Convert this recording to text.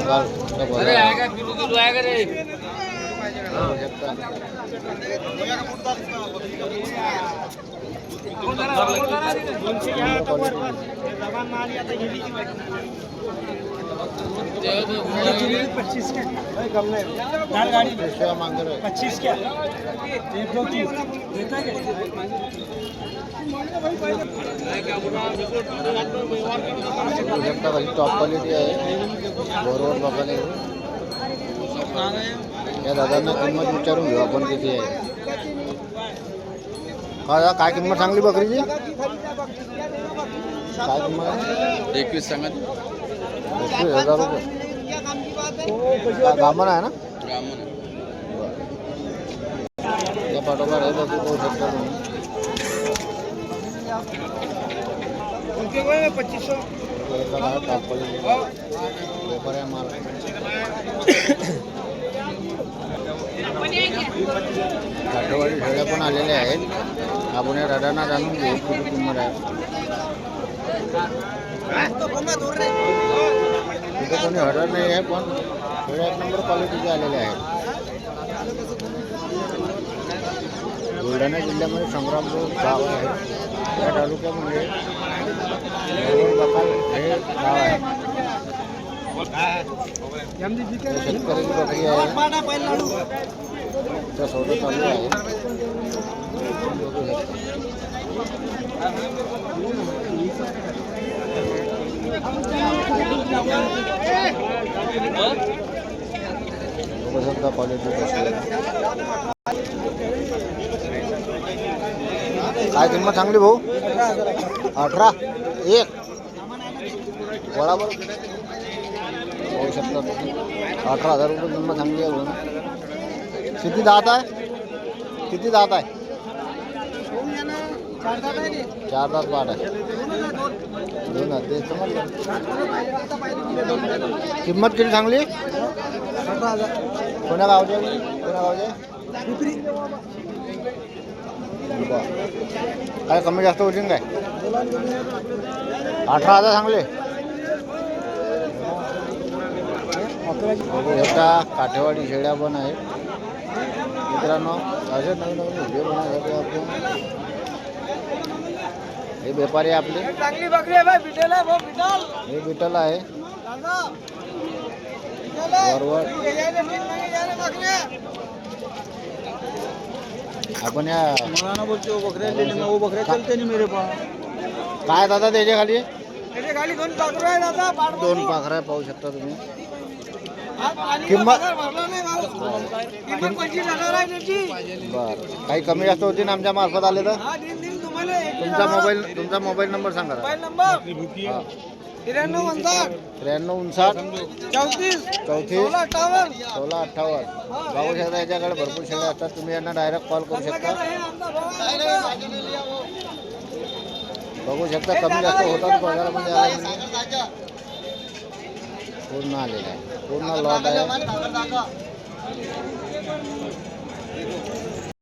अरे आएगा किलो आएगा रे पच्चीस के कम नहीं गाड़ी 25 क्या 1 2 3 देता है टॉप क्वालिटी आहे बरोबर बघायला या दादांना किंमत विचारून घेऊ आपण किती आहे. काय किंमत सांगली बकरीची? काय किंमत? 21 सांगा 21,000 रुपये. गामन आहे ना? ब्राह्मण या पाठोपाठ आहे बघू पाहू शकता तुम्ही. 2500 टॉप क्वालिटी व्यापार आहे माल. काठेवाडी शेळ्या पण आलेल्या आहेत. आपण या दादांना जाणून घेऊ किती किंमत आहे. तिथे कोणी हरर नाही आहे पण शेळ्या 1 नंबर क्वालिटीचे आलेल्या आहेत. बुलढाणा जिल्ह्यामध्ये संग्रामपूर गाव आहे. या तालुक्यामध्ये बकाल हे गाव आहे. शेतकऱ्याची बकरी आहे. त्या सौदा चालू आहे. क्वालिटी काय किंमत सांगली भाऊ? 18 1 बरोबर होऊ शकतात. 18,000 रुपये किंमत सांगली आहे. म्हणून किती दात आहे? किती दात आहे? 4 दात पाठ आहे. 2 दात ते समजलं. किंमत किती सांगली? 18,000. कोण्या गावचे? कोण्या गावचे? काय कमी जास्त होतील काय? 18,000 सांगले. बघू शकता काठेवाडी शेळ्या पण आहेत मित्रांनो. असे नवीन नवीन व्हिडिओ बनवण्यासाठी आपण हे व्यापारी आपले चांगली बकरी आहे भाई. बिटल आहे भाऊ. बिटल हे बिटल आहे वरवर. आपण या मौलाना बोलते वो बकरे लेने में वो बकरे चलते नहीं मेरे पास. काय दादा त्याच्या खाली? त्याच्या खाली 2 पाखरं आहे दादा. 2 पाखरं पाहू शकता तुम्ही. किंमत किंमत 25,000 आहे त्याची. बरं काही कमी जास्त होती ना आमच्या मार्फत आले तर? हा दिन तुम्हाला तुमचा मोबाईल नंबर सांगा. मोबाईल नंबर हां 9359 9359 34 34 1658. 1658. बघू शकता याच्याकडे भरपूर शेळ्या असतात. तुम्ही यांना डायरेक्ट कॉल करू शकता. बघू शकता कमी जास्त होतात बाजारामध्ये आल्यामध्ये. पूर्ण आलेला आहे. पूर्ण लॉट आहे.